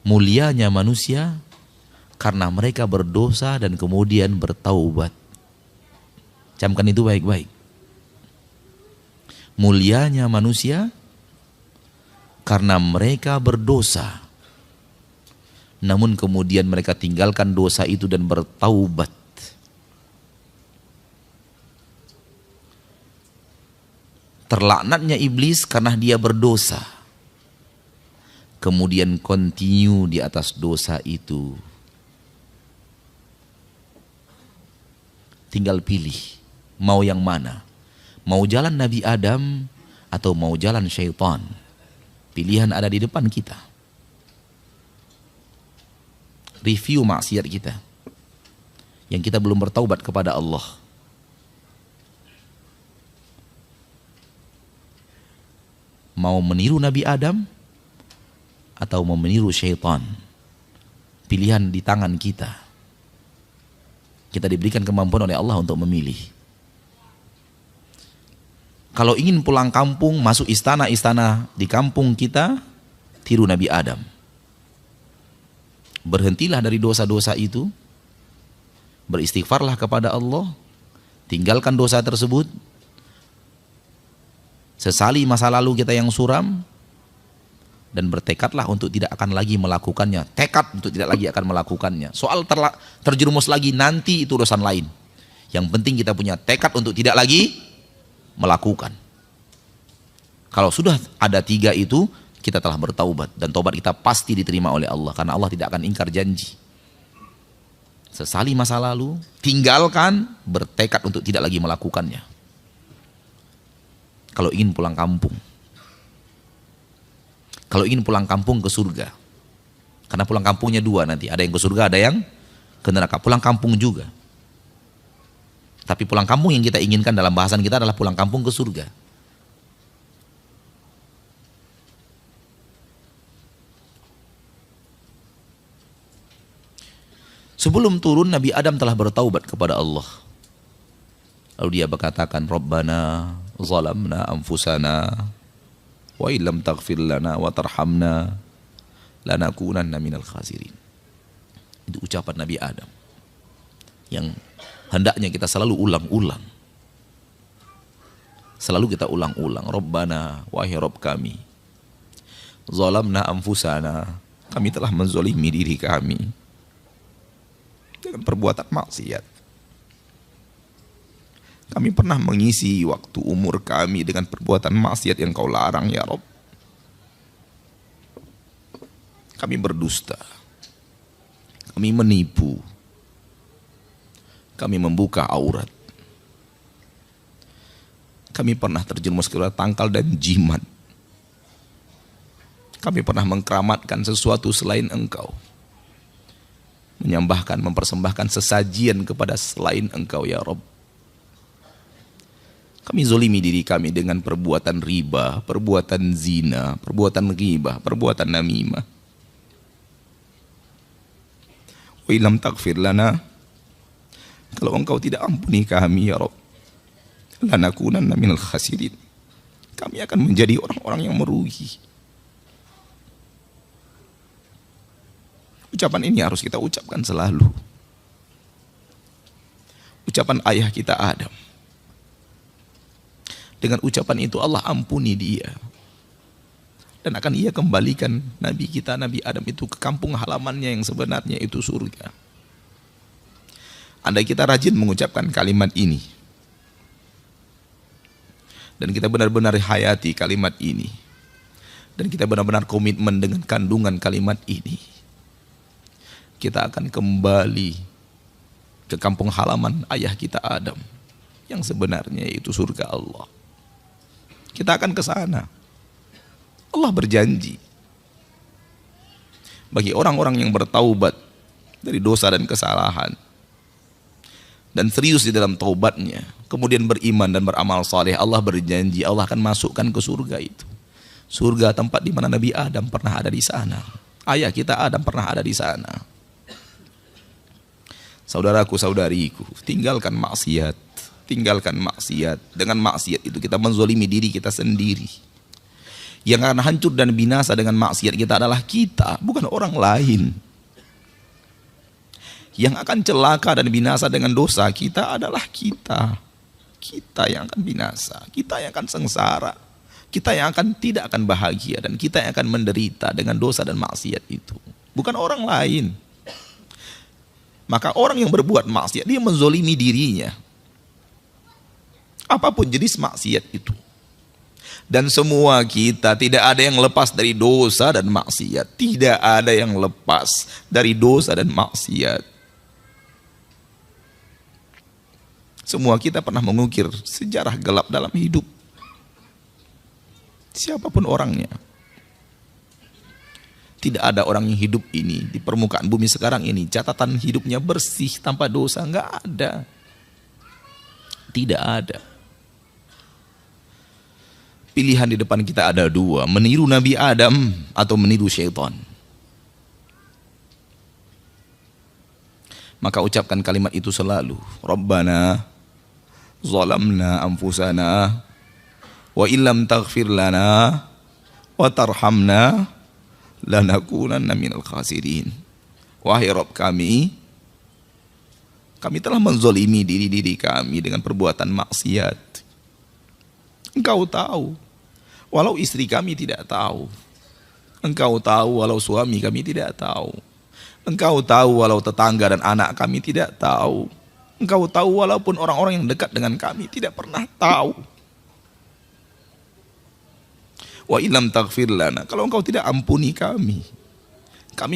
Mulianya manusia karena mereka berdosa dan kemudian bertaubat. Camkan itu baik-baik. Mulianya manusia karena mereka berdosa, namun kemudian mereka tinggalkan dosa itu dan bertaubat. Terlaknatnya iblis karena dia berdosa, kemudian continue di atas dosa itu. Tinggal pilih mau yang mana, mau jalan Nabi Adam atau mau jalan syaitan. Pilihan ada di depan kita. Review maksiat kita yang kita belum bertaubat kepada Allah. Mau meniru Nabi Adam atau mau meniru syaitan? Pilihan di tangan kita. Kita diberikan kemampuan oleh Allah untuk memilih. Kalau ingin pulang kampung, masuk istana-istana di kampung kita, tiru Nabi Adam. Berhentilah dari dosa-dosa itu, beristighfarlah kepada Allah, tinggalkan dosa tersebut, sesali masa lalu kita yang suram, dan bertekadlah untuk tidak akan lagi melakukannya. Tekad untuk tidak lagi akan melakukannya. Soal terjerumus lagi nanti itu urusan lain. Yang penting kita punya tekad untuk tidak lagi melakukan. Kalau sudah ada 3 itu, kita telah bertaubat dan taubat kita pasti diterima oleh Allah karena Allah tidak akan ingkar janji. Sesali masa lalu, tinggalkan, bertekad untuk tidak lagi melakukannya. Kalau ingin pulang kampung. Kalau ingin pulang kampung ke surga. Karena pulang kampungnya 2 nanti, ada yang ke surga, ada yang ke neraka. Pulang kampung juga. Tapi pulang kampung yang kita inginkan dalam bahasan kita adalah pulang kampung ke surga. Sebelum turun, Nabi Adam telah bertaubat kepada Allah. Lalu dia berkatakan, Rabbana zalamna anfusana wa illam taghfir lana wa tarhamna lanakunanna minal khasirin. Itu ucapan Nabi Adam yang hendaknya kita selalu ulang-ulang. Selalu kita ulang-ulang. Rabbana, wahai Rabb kami, zalamna anfusana, kami telah menzalimi diri kami dengan perbuatan maksiat. Kami pernah mengisi waktu umur kami dengan perbuatan maksiat yang kau larang ya Rabb. Kami berdusta, kami menipu, kami membuka aurat, kami pernah terjerumus ke dalam tangkal dan jimat, kami pernah mengkeramatkan sesuatu selain Engkau, menyembahkan, mempersembahkan sesajian kepada selain Engkau ya Rabb. Kami zolimi diri kami dengan perbuatan riba, perbuatan zina, perbuatan ghibah, perbuatan namimah. Wa illam taghfir lana, kalau Engkau tidak ampuni kami ya Rabb, lanakunanna minal khasirin, kami akan menjadi orang-orang yang merugi. Ucapan ini harus kita ucapkan selalu. Ucapan ayah kita Adam. Dengan ucapan itu Allah ampuni dia. Dan akan ia kembalikan Nabi kita, Nabi Adam itu ke kampung halamannya yang sebenarnya itu surga. Andai kita rajin mengucapkan kalimat ini. Dan kita benar-benar hayati kalimat ini. Dan kita benar-benar komitmen dengan kandungan kalimat ini. Kita akan kembali ke kampung halaman ayah kita Adam. Yang sebenarnya itu surga Allah. Kita akan ke sana. Allah berjanji bagi orang-orang yang bertaubat dari dosa dan kesalahan dan serius di dalam taubatnya, kemudian beriman dan beramal saleh, Allah berjanji Allah akan masukkan ke surga itu. Surga tempat di mana Nabi Adam pernah ada di sana. Ayah kita Adam pernah ada di sana. Saudaraku, saudariku, tinggalkan maksiat. Tinggalkan maksiat. Dengan maksiat itu kita menzolimi diri kita sendiri. Yang akan hancur dan binasa dengan maksiat kita adalah kita, bukan orang lain. Yang akan celaka dan binasa dengan dosa kita adalah kita. Kita yang akan binasa, kita yang akan sengsara, kita yang tidak akan bahagia, dan kita yang akan menderita dengan dosa dan maksiat itu, bukan orang lain. Maka orang yang berbuat maksiat, dia menzolimi dirinya, apapun jenis maksiat itu. Dan semua kita, tidak ada yang lepas dari dosa dan maksiat. Tidak ada yang lepas dari dosa dan maksiat. Semua kita pernah mengukir sejarah gelap dalam hidup. Siapapun orangnya. Tidak ada orang yang hidup ini di permukaan bumi sekarang ini catatan hidupnya bersih tanpa dosa, nggak ada. Tidak ada. Pilihan di depan kita ada dua, meniru Nabi Adam atau meniru syaitan. Maka ucapkan kalimat itu selalu. Rabbana zalamna anfusana wa illam taghfir lana wa tarhamna lanakunanna minal khasirin. Wahai Rabb kami telah menzolimi diri kami dengan perbuatan maksiat. Engkau tahu, walau istri kami tidak tahu. Engkau tahu walau suami kami tidak tahu. Engkau tahu walau tetangga dan anak kami tidak tahu. Engkau tahu walaupun orang-orang yang dekat dengan kami tidak pernah tahu. Wa illam taghfir lana, kalau engkau tidak ampuni kami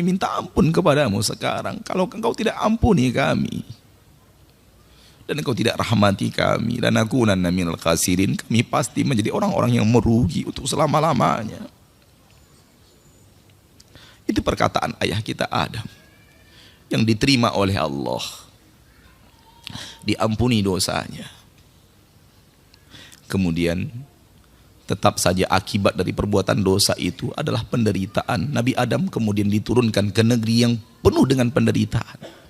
minta ampun kepadamu sekarang. Kalau engkau tidak ampuni kami dan engkau tidak rahmati kami, lanakunanna minal khasirin, kami pasti menjadi orang-orang yang merugi untuk selama-lamanya. Itu perkataan ayah kita Adam yang diterima oleh Allah, diampuni dosanya. Kemudian tetap saja akibat dari perbuatan dosa itu adalah penderitaan. Nabi Adam kemudian diturunkan ke negeri yang penuh dengan penderitaan.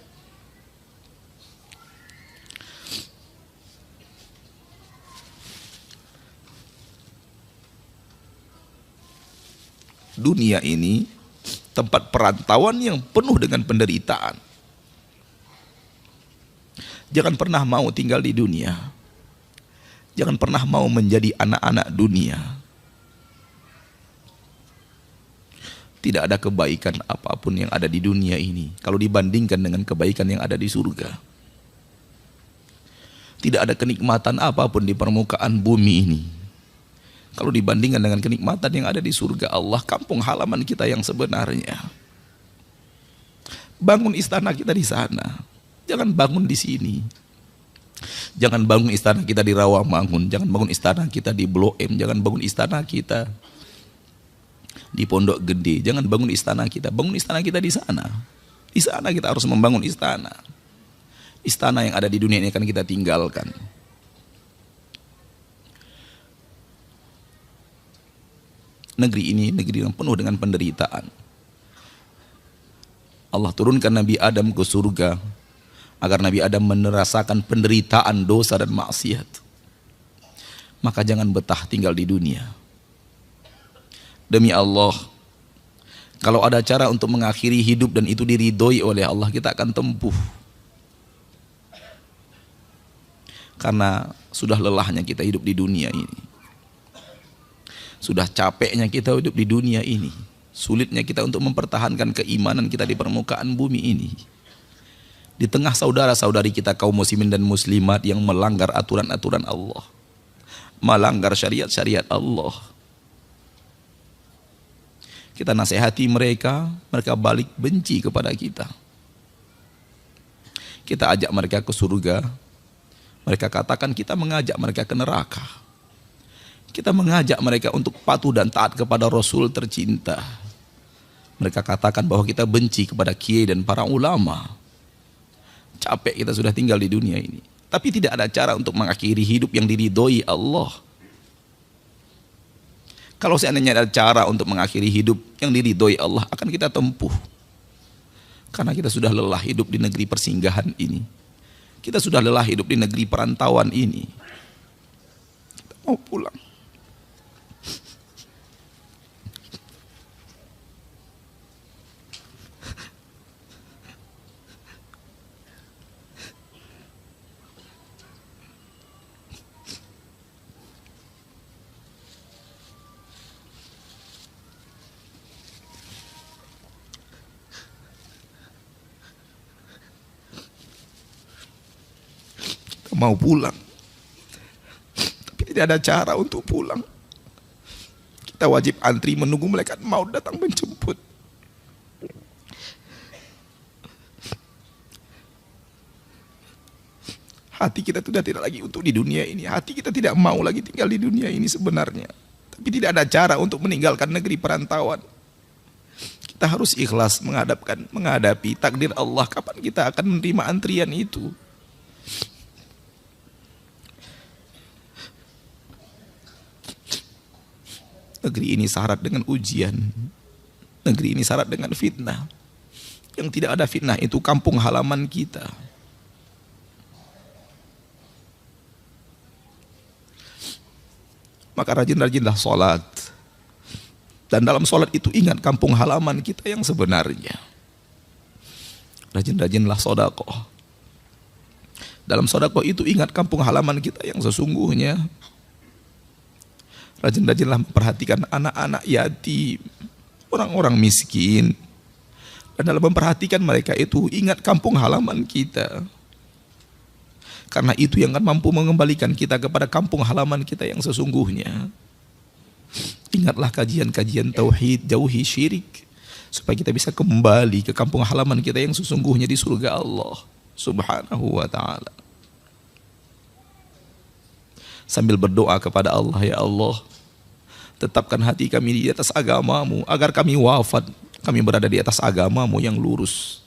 Dunia ini tempat perantauan yang penuh dengan penderitaan. Jangan pernah mau tinggal di dunia. Jangan pernah mau menjadi anak-anak dunia. Tidak ada kebaikan apapun yang ada di dunia ini kalau dibandingkan dengan kebaikan yang ada di surga. Tidak ada kenikmatan apapun di permukaan bumi ini kalau dibandingkan dengan kenikmatan yang ada di surga Allah, kampung halaman kita yang sebenarnya. Bangun istana kita di sana, jangan bangun di sini. Jangan bangun istana kita di Rawamangun, jangan bangun istana kita di Blok M, jangan bangun istana kita di Pondok Gede, jangan bangun istana kita, bangun istana kita di sana. Di sana kita harus membangun istana. Istana yang ada di dunia ini akan kita tinggalkan. Negeri ini negeri yang penuh dengan penderitaan. Allah turunkan Nabi Adam ke surga agar Nabi Adam merasakan penderitaan dosa dan maksiat. Maka jangan betah tinggal di dunia. Demi Allah, kalau ada cara untuk mengakhiri hidup dan itu diridhoi oleh Allah, kita akan tempuh. Karena sudah lelahnya kita hidup di dunia ini. Sudah capeknya kita hidup di dunia ini. Sulitnya kita untuk mempertahankan keimanan kita di permukaan bumi ini. Di tengah saudara-saudari kita kaum muslimin dan muslimat yang melanggar aturan-aturan Allah. Melanggar syariat-syariat Allah. Kita nasihati mereka, mereka balik benci kepada kita. Kita ajak mereka ke surga, mereka katakan kita mengajak mereka ke neraka. Kita mengajak mereka untuk patuh dan taat kepada Rasul tercinta. Mereka katakan bahwa kita benci kepada kiai dan para ulama. Capek kita sudah tinggal di dunia ini. Tapi tidak ada cara untuk mengakhiri hidup yang diridhoi Allah. Kalau seandainya ada cara untuk mengakhiri hidup yang diridhoi Allah, akan kita tempuh. Karena kita sudah lelah hidup di negeri persinggahan ini. Kita sudah lelah hidup di negeri perantauan ini. Kita mau pulang. mau pulang. Tapi tidak ada cara untuk pulang. Kita wajib antri menunggu malaikat maut datang menjemput. Hati kita sudah tidak lagi untuk di dunia ini. Hati kita tidak mau lagi tinggal di dunia ini sebenarnya. Tapi tidak ada cara untuk meninggalkan negeri perantauan. Kita harus ikhlas menghadapi takdir Allah. Kapan kita akan menerima antrian itu? Negeri ini syarat dengan ujian. Negeri ini syarat dengan fitnah. Yang tidak ada fitnah itu kampung halaman kita. Maka rajin-rajinlah sholat. Dan dalam sholat itu ingat kampung halaman kita yang sebenarnya. Rajin-rajinlah sedekah. Dalam sedekah itu ingat kampung halaman kita yang sesungguhnya. Rajin-rajinlah memperhatikan anak-anak yatim, orang-orang miskin. Dan dalam memperhatikan mereka itu ingat kampung halaman kita. Karena itu yang akan mampu mengembalikan kita kepada kampung halaman kita yang sesungguhnya. Ingatlah kajian-kajian tauhid, jauhi syirik, supaya kita bisa kembali ke kampung halaman kita yang sesungguhnya di surga Allah Subhanahu wa ta'ala. Sambil berdoa kepada Allah, ya Allah, tetapkan hati kami di atas agamamu, agar kami wafat, kami berada di atas agamamu yang lurus.